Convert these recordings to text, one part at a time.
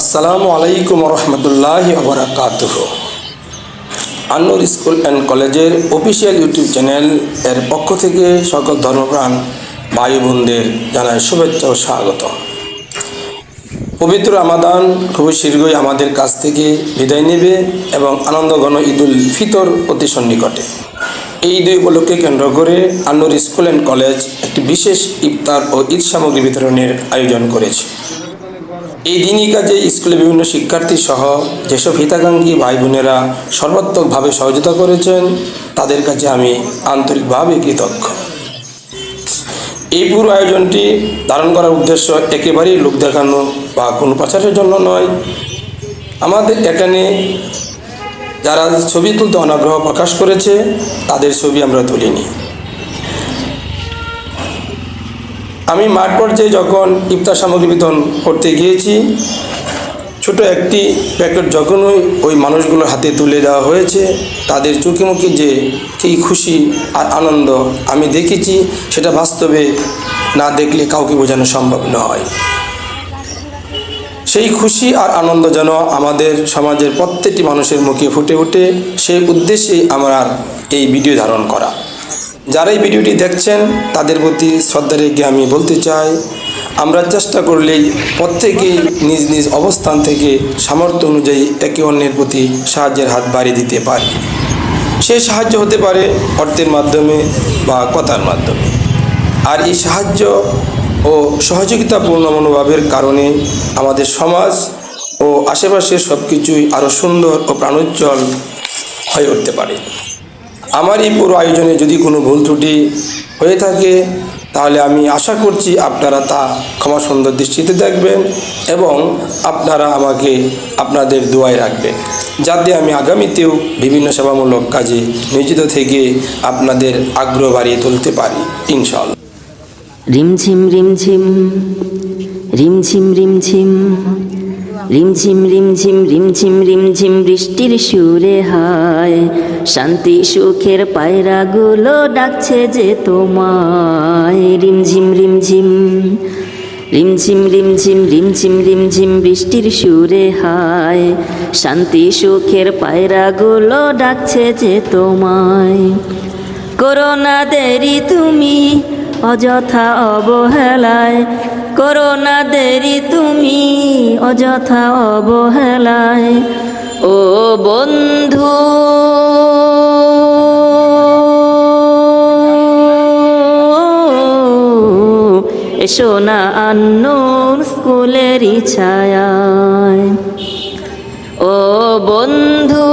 আসসালামু আলাইকুম রহমতুল্লাহি ওয়া বারাকাতুহু। আন-নূর স্কুল অ্যান্ড কলেজের অফিসিয়াল ইউটিউব চ্যানেল এর পক্ষ থেকে সকল ধর্মপ্রাণ ভাই বোনদের জানাই শুভেচ্ছা ও স্বাগত। পবিত্র রমাদান খুবই শীঘ্রই আমাদের কাছ থেকে বিদায় নেবে এবং আনন্দঘন ঈদুল ফিতর অতি সন্নিকটে। এই দুই উপলক্ষে কেন্দ্র করে আন-নূর স্কুল অ্যান্ড কলেজ একটি বিশেষ ইফতার ও ঈদ সামগ্রী বিতরণের আয়োজন করেছে। এই দিনই কাজে স্কুলে বিভিন্ন শিক্ষার্থী সহ যেসব হিতাকাঙ্ক্ষী ভাই বোনেরা সর্বাত্মকভাবে সহযোগিতা করেছেন তাদের কাছে আমি আন্তরিকভাবে কৃতজ্ঞ। এই পুরো আয়োজনটি ধারণ করার উদ্দেশ্য একেবারেই লোক দেখানো বা কোনো প্রচারের জন্য নয়। আমাদের এখানে যারা ছবি তুলতে অনাগ্রহ প্রকাশ করেছে তাদের ছবি আমরা তুলিনি। আমি মাঠ পর্যায়ে যখন ইফতার সামগ্রী বিতরণ করতে গিয়েছি, ছোট একটি প্যাকেট যখনই ওই মানুষগুলোর হাতে তুলে দেওয়া হয়েছে, তাদের চোখে মুখে যে কী খুশি আর আনন্দ আমি দেখেছি, সেটা বাস্তবে না দেখলে কাউকে বোঝানো সম্ভব নয়। সেই খুশি আর আনন্দ যেন আমাদের সমাজের প্রত্যেকটি মানুষের মুখে ফুটে ওঠে, সেই উদ্দেশ্যেই আমার এই ভিডিও ধারণ করা। যারা এই ভিডিওটি দেখছেন তাদের প্রতি শ্রদ্ধা রেখে আমি বলতে চাই, আমরা চেষ্টা করলেই প্রত্যেকেই নিজ নিজ অবস্থান থেকে সামর্থ্য অনুযায়ী একে অন্যের প্রতি সাহায্যের হাত বাড়িয়ে দিতে পারি। সেই সাহায্য হতে পারে অর্থের মাধ্যমে বা কথার মাধ্যমে। আর এই সাহায্য ও সহযোগিতাপূর্ণ মনোভাবের কারণে আমাদের সমাজ ও আশেপাশের সব কিছুই আরও সুন্দর ও প্রাণোজ্জ্বল হয়ে উঠতে পারে। আমার এই পুরো আয়োজনে যদি কোনো ভুল ত্রুটি হয়ে থাকে তাহলে আমি আশা করছি আপনারা তা ক্ষমা সুন্দর দৃষ্টিতে দেখবেন এবং আপনারা আমাকে আপনাদের দোয়ায় রাখবেন, যাতে আমি আগামীতেও বিভিন্ন সেবামূলক কাজে নিয়োজিত থেকে আপনাদের আগ্রহ বাড়িয়ে তুলতে পারি ইনশাআল্লাহ। রিমঝিম রিমঝিম রিমঝিম রিমঝিম রিমঝিম রিমঝিম রিমঝিম রিমঝিম বৃষ্টির সুরে হায়, শান্তি সুখের পায়রাগুলো ডাকছে যে তোমায়। রিমঝিম রিমঝিম রিমঝিম রিমঝিম রিমঝিম রিমঝিম বৃষ্টির সুরে হায়, শান্তি সুখের পায়রাগুলো ডাকছে যে তোমায়। করোনা দেরি তুমি অযথা অবহেলায়, করোনা দেরি তুমি অযথা অবহেলায়। ও বন্ধু এসো না আন-নূর স্কুলেরই ছায়ায়। ও বন্ধু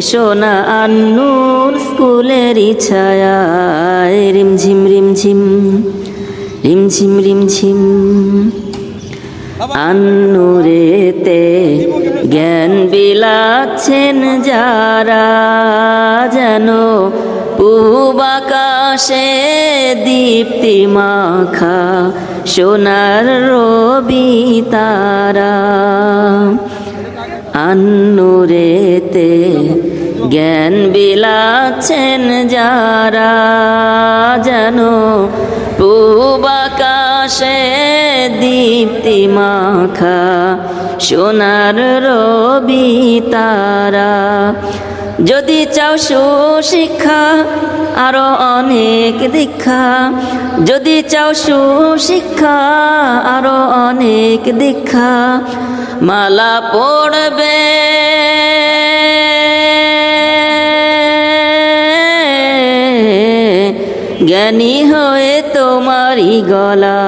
এসো না আন-নূর স্কুলেরই ছায়ায়। রিমঝিম রিমঝিম রিমঝিম রিমঝিম আন-নূরেতে জ্ঞান বিলাচ্ছেন যারা, যেন পূব আকাশে দীপ্তি মাখা সোনার রবি তারা। আন-নূরেতে জ্ঞান বিলাচ্ছেন যারা, যেন পূব আকাশে দীপ্তি মাখা সোনার রবি তারা। যদি চাও সুশিক্ষা আরো অনেক দীক্ষা, যদি চাও সুশিক্ষা আরো অনেক দীক্ষা, মালা পড়বে জ্ঞানী হয়ে তোমারই গলা।